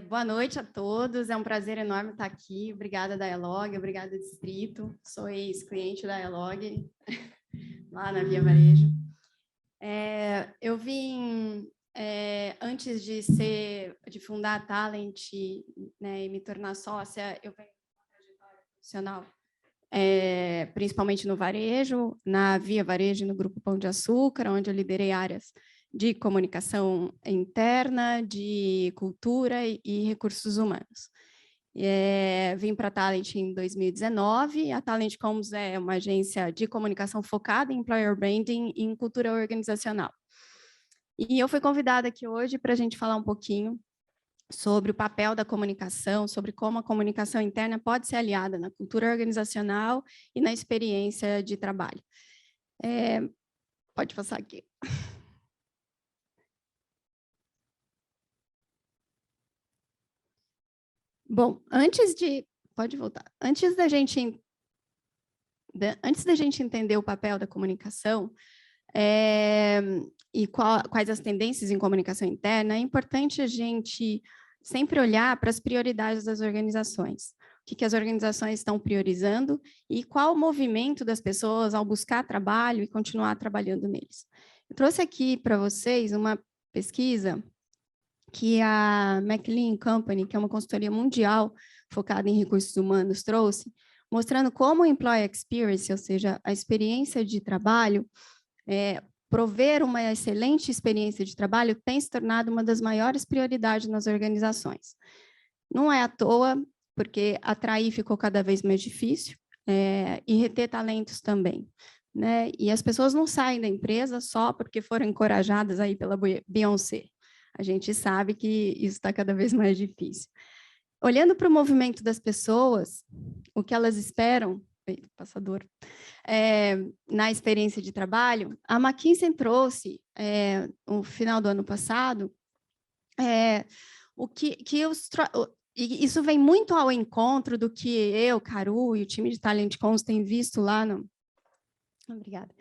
Boa noite a todos, é um prazer enorme estar aqui. Obrigada, Dialog, obrigada, Distrito. Sou ex-cliente da Dialog, lá na Via Varejo. Eu vim, antes de fundar a Talent, né, e me tornar sócia, eu venho com uma trajetória profissional, principalmente no varejo, na Via Varejo, no Grupo Pão de Açúcar, onde eu liderei áreas de comunicação interna, de cultura e recursos humanos. Vim para a Talent em 2019. A Talent Comms é uma agência de comunicação focada em employer branding e em cultura organizacional. E eu fui convidada aqui hoje para a gente falar um pouquinho sobre o papel da comunicação, sobre como a comunicação interna pode ser aliada na cultura organizacional e na experiência de trabalho. Pode passar aqui. Bom, pode voltar. Antes da gente entender o papel da comunicação e quais as tendências em comunicação interna, é importante a gente sempre olhar para as prioridades das organizações. O que as organizações estão priorizando e qual o movimento das pessoas ao buscar trabalho e continuar trabalhando neles. Eu trouxe aqui para vocês uma pesquisa que a McLean Company, que é uma consultoria mundial focada em recursos humanos, trouxe, mostrando como o Employee Experience, ou seja, a experiência de trabalho, prover uma excelente experiência de trabalho tem se tornado uma das maiores prioridades nas organizações. Não é à toa, porque atrair ficou cada vez mais difícil, e reter talentos também. Né? E as pessoas não saem da empresa só porque foram encorajadas aí pela Beyoncé. A gente sabe que isso está cada vez mais difícil. Olhando para o movimento das pessoas, o que elas esperam, na experiência de trabalho, a McKinsey trouxe, no final do ano passado, e isso vem muito ao encontro do que eu, Caru e o time de Talent Comms tem visto lá no... Obrigada.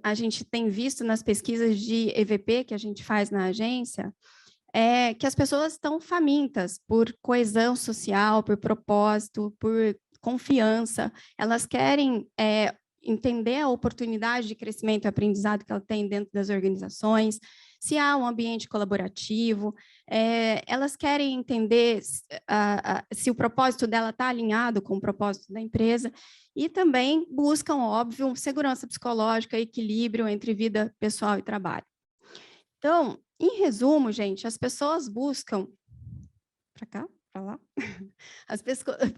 A gente tem visto nas pesquisas de EVP que a gente faz na agência, que as pessoas estão famintas por coesão social, por propósito, por confiança. Elas querem entender a oportunidade de crescimento e aprendizado que ela tem dentro das organizações, se há um ambiente colaborativo, elas querem entender se o propósito dela está alinhado com o propósito da empresa, e também buscam, óbvio, segurança psicológica, equilíbrio entre vida pessoal e trabalho. Então, em resumo, gente, as pessoas buscam... Para cá? Para lá?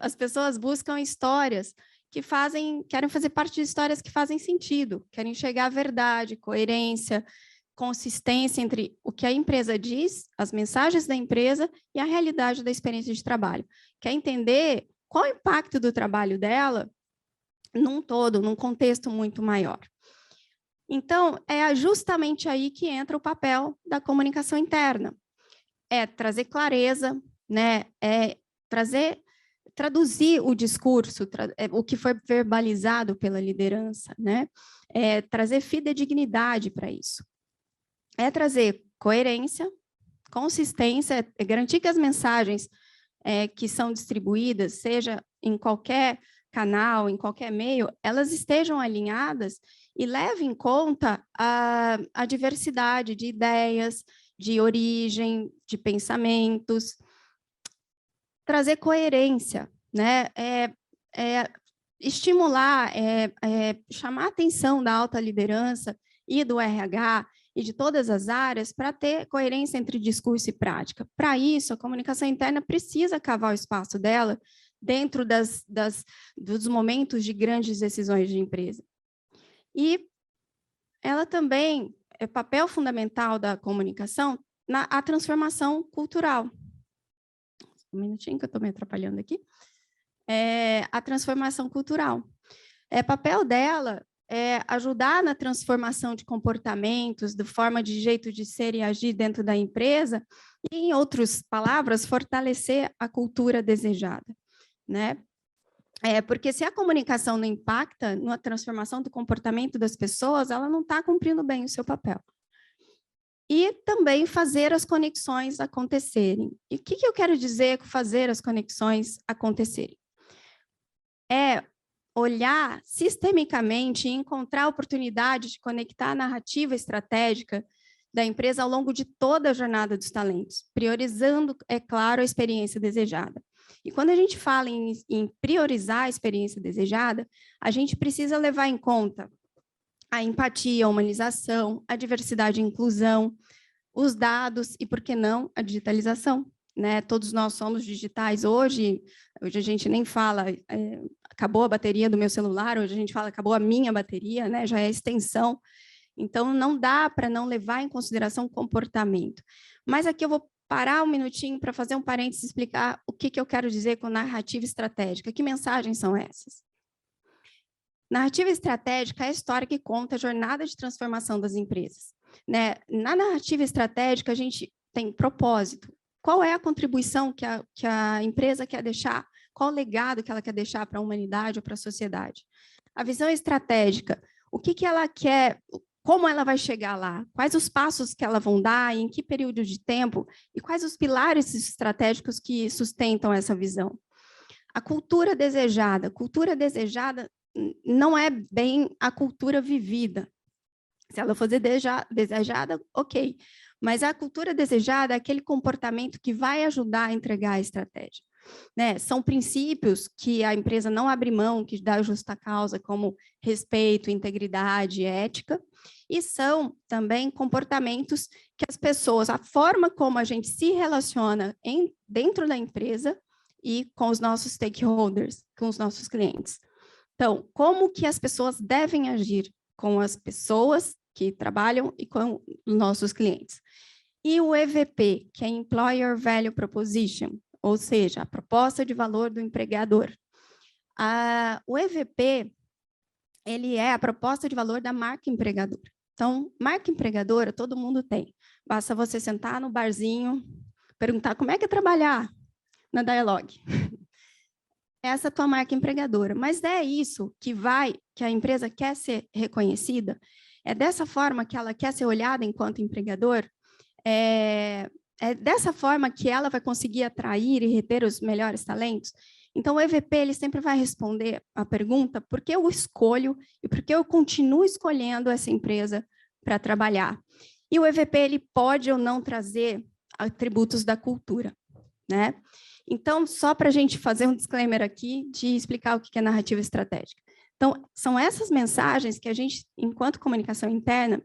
As pessoas buscam histórias querem fazer parte de histórias que fazem sentido, querem enxergar a verdade, coerência, consistência entre o que a empresa diz, as mensagens da empresa e a realidade da experiência de trabalho. Quer entender qual o impacto do trabalho dela num todo, num contexto muito maior. Então, é justamente aí que entra o papel da comunicação interna. É trazer clareza, né? Traduzir o discurso, o que foi verbalizado pela liderança, né? Trazer fidedignidade para isso. Trazer coerência, consistência, garantir que as mensagens que são distribuídas, seja em qualquer canal, em qualquer meio, elas estejam alinhadas e levem em conta a diversidade de ideias, de origem, de pensamentos. Trazer coerência, né? Estimular, chamar a atenção da alta liderança e do RH e de todas as áreas para ter coerência entre discurso e prática. Para isso, a comunicação interna precisa cavar o espaço dela dentro dos momentos de grandes decisões de empresa. E ela também é papel fundamental da comunicação a transformação cultural. Um minutinho que eu estou me atrapalhando aqui. A transformação cultural. Papel dela é ajudar na transformação de comportamentos, de forma de jeito de ser e agir dentro da empresa, e, em outras palavras, fortalecer a cultura desejada, né? Porque se a comunicação não impacta na transformação do comportamento das pessoas, ela não está cumprindo bem o seu papel. e também fazer as conexões acontecerem. E o que eu quero dizer com fazer as conexões acontecerem? É olhar sistemicamente e encontrar a oportunidade de conectar a narrativa estratégica da empresa ao longo de toda a jornada dos talentos, priorizando, é claro, a experiência desejada. E quando a gente fala em priorizar a experiência desejada, a gente precisa levar em conta a empatia, a humanização, a diversidade e inclusão, os dados e, por que não, a digitalização. Né? Todos nós somos digitais hoje a gente nem fala, acabou a bateria do meu celular, hoje a gente fala, acabou a minha bateria, né? Já é extensão. Então, não dá para não levar em consideração o comportamento. Mas aqui eu vou parar um minutinho para fazer um parênteses e explicar o que eu quero dizer com narrativa estratégica. Que mensagens são essas? Narrativa estratégica é a história que conta a jornada de transformação das empresas. Né? Na narrativa estratégica, a gente tem propósito. Qual é a contribuição que a empresa quer deixar? Qual o legado que ela quer deixar para a humanidade ou para a sociedade? A visão estratégica, o que ela quer, como ela vai chegar lá? Quais os passos que ela vão dar, em que período de tempo? E quais os pilares estratégicos que sustentam essa visão? A cultura desejada. Cultura desejada não é bem a cultura vivida. Se ela for desejada, ok. Mas a cultura desejada é aquele comportamento que vai ajudar a entregar a estratégia. Né? São princípios que a empresa não abre mão, que dá justa causa, como respeito, integridade, ética, e são também comportamentos que as pessoas, a forma como a gente se relaciona dentro da empresa e com os nossos stakeholders, com os nossos clientes. Então, como que as pessoas devem agir com as pessoas que trabalham e com os nossos clientes. E o EVP, que é Employer Value Proposition, ou seja, a proposta de valor do empregador. O EVP, ele é a proposta de valor da marca empregadora. Então, marca empregadora, todo mundo tem. Basta você sentar no barzinho, perguntar como é que é trabalhar na Dialogue. Essa é a tua marca empregadora. Mas é isso que a empresa quer ser reconhecida. É dessa forma que ela quer ser olhada enquanto empregador, é dessa forma que ela vai conseguir atrair e reter os melhores talentos. Então, o EVP ele sempre vai responder a pergunta por que eu escolho e por que eu continuo escolhendo essa empresa para trabalhar. E o EVP ele pode ou não trazer atributos da cultura, né? Então, só para a gente fazer um disclaimer aqui de explicar o que é narrativa estratégica. Então, são essas mensagens que a gente, enquanto comunicação interna,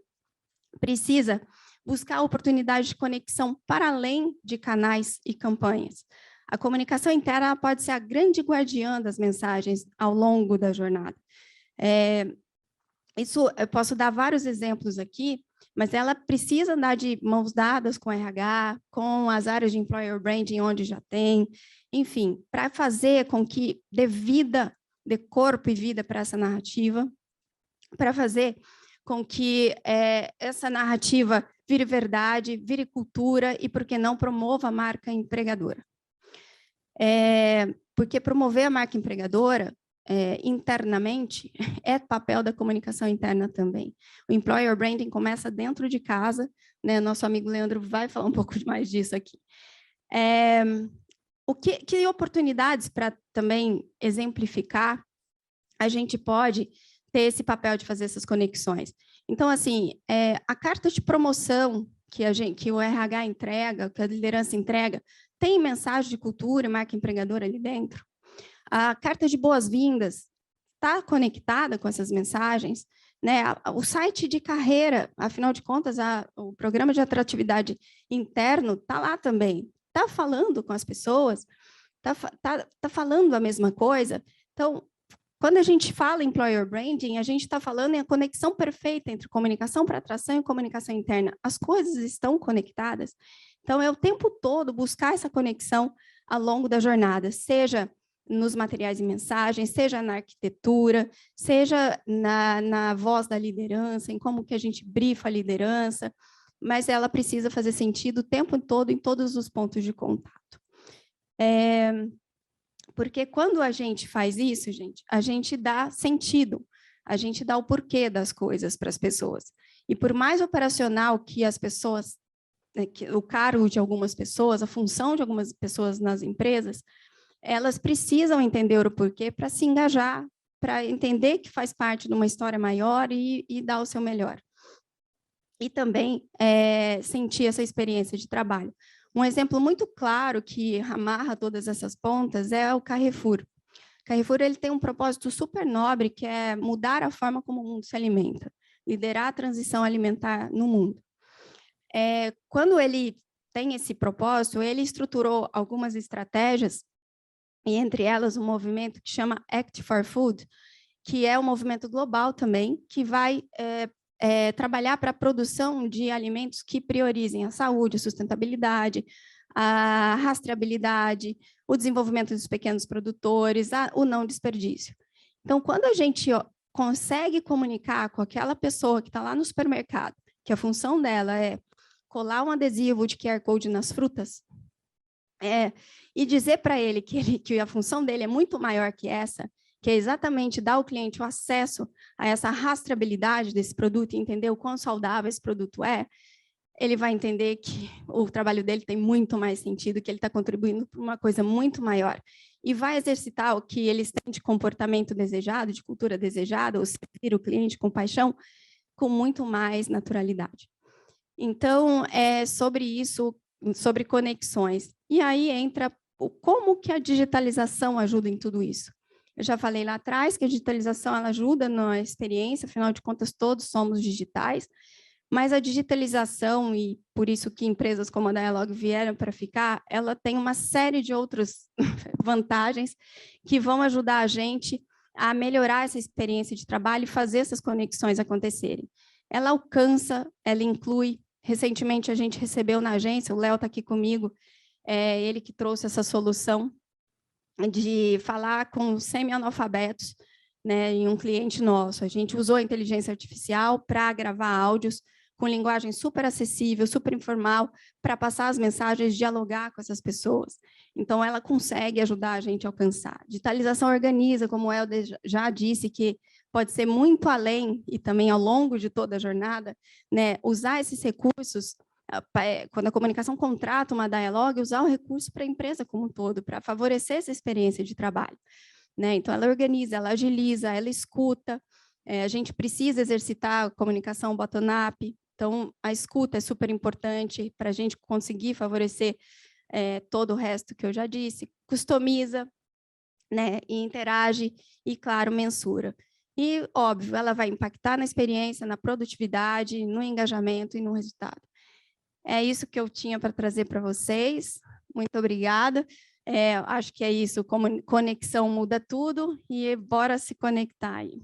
precisa buscar oportunidade de conexão para além de canais e campanhas. A comunicação interna pode ser a grande guardiã das mensagens ao longo da jornada. Isso, eu posso dar vários exemplos aqui, mas ela precisa andar de mãos dadas com o RH, com as áreas de Employer Branding, onde já tem, enfim, para fazer com que dê corpo e vida para essa narrativa, para fazer com que essa narrativa vire verdade, vire cultura e, por que não, promova a marca empregadora. Porque promover a marca empregadora internamente é papel da comunicação interna também. O Employer Branding começa dentro de casa, né? Nosso amigo Leandro vai falar um pouco mais disso aqui. Que oportunidades para também exemplificar a gente pode ter esse papel de fazer essas conexões? Então, assim, a carta de promoção que o RH entrega, que a liderança entrega, tem mensagem de cultura e marca empregadora ali dentro? A carta de boas-vindas está conectada com essas mensagens? Né? O site de carreira, afinal de contas, o programa de atratividade interno está lá também. Está falando com as pessoas? Está falando a mesma coisa? Então, quando a gente fala em Employer Branding, a gente está falando em a conexão perfeita entre comunicação para atração e comunicação interna. As coisas estão conectadas. Então, é o tempo todo buscar essa conexão ao longo da jornada, seja nos materiais e mensagens, seja na arquitetura, seja na voz da liderança, em como que a gente brifa a liderança, mas ela precisa fazer sentido o tempo todo em todos os pontos de contato. Porque quando a gente faz isso, gente, a gente dá sentido, a gente dá o porquê das coisas para as pessoas. E por mais operacional que as pessoas, né, que o cargo de algumas pessoas, a função de algumas pessoas nas empresas, elas precisam entender o porquê para se engajar, para entender que faz parte de uma história maior e dar o seu melhor. E também sentir essa experiência de trabalho. Um exemplo muito claro que amarra todas essas pontas é o Carrefour. Carrefour ele tem um propósito super nobre, que é mudar a forma como o mundo se alimenta, liderar a transição alimentar no mundo. Quando ele tem esse propósito, ele estruturou algumas estratégias, e entre elas um movimento que chama Act for Food, que é um movimento global também, que vai trabalhar para a produção de alimentos que priorizem a saúde, a sustentabilidade, a rastreabilidade, o desenvolvimento dos pequenos produtores, o não desperdício. Então, quando a gente consegue comunicar com aquela pessoa que está lá no supermercado, que a função dela é colar um adesivo de QR Code nas frutas, e dizer para ele que a função dele é muito maior que essa, que é exatamente dar ao cliente o acesso a essa rastreabilidade desse produto e entender o quão saudável esse produto é, ele vai entender que o trabalho dele tem muito mais sentido, que ele está contribuindo para uma coisa muito maior. E vai exercitar o que eles têm de comportamento desejado, de cultura desejada, ou servir o cliente com paixão, com muito mais naturalidade. Então, é sobre isso, sobre conexões. E aí entra como que a digitalização ajuda em tudo isso. Eu já falei lá atrás que a digitalização ela ajuda na experiência, afinal de contas, todos somos digitais, mas a digitalização, e por isso que empresas como a Dialog vieram para ficar, ela tem uma série de outras vantagens que vão ajudar a gente a melhorar essa experiência de trabalho e fazer essas conexões acontecerem. Ela alcança, ela inclui. Recentemente, a gente recebeu na agência, o Léo está aqui comigo, ele que trouxe essa solução de falar com semi-analfabetos, né, em um cliente nosso. A gente usou a inteligência artificial para gravar áudios com linguagem super acessível, super informal, para passar as mensagens, dialogar com essas pessoas. Então, ela consegue ajudar a gente a alcançar. Digitalização organiza, como o Helder já disse, que pode ser muito além, e também ao longo de toda a jornada, né, usar esses recursos, quando a comunicação contrata uma Dialog, usar o recurso para a empresa como um todo, para favorecer essa experiência de trabalho. Né? Então, ela organiza, ela agiliza, ela escuta, a gente precisa exercitar a comunicação bottom-up, então, a escuta é super importante para a gente conseguir favorecer todo o resto que eu já disse, customiza, né, e interage, e, claro, mensura. E, óbvio, ela vai impactar na experiência, na produtividade, no engajamento e no resultado. É isso que eu tinha para trazer para vocês. Muito obrigada. Acho que é isso, como conexão muda tudo, e bora se conectar aí.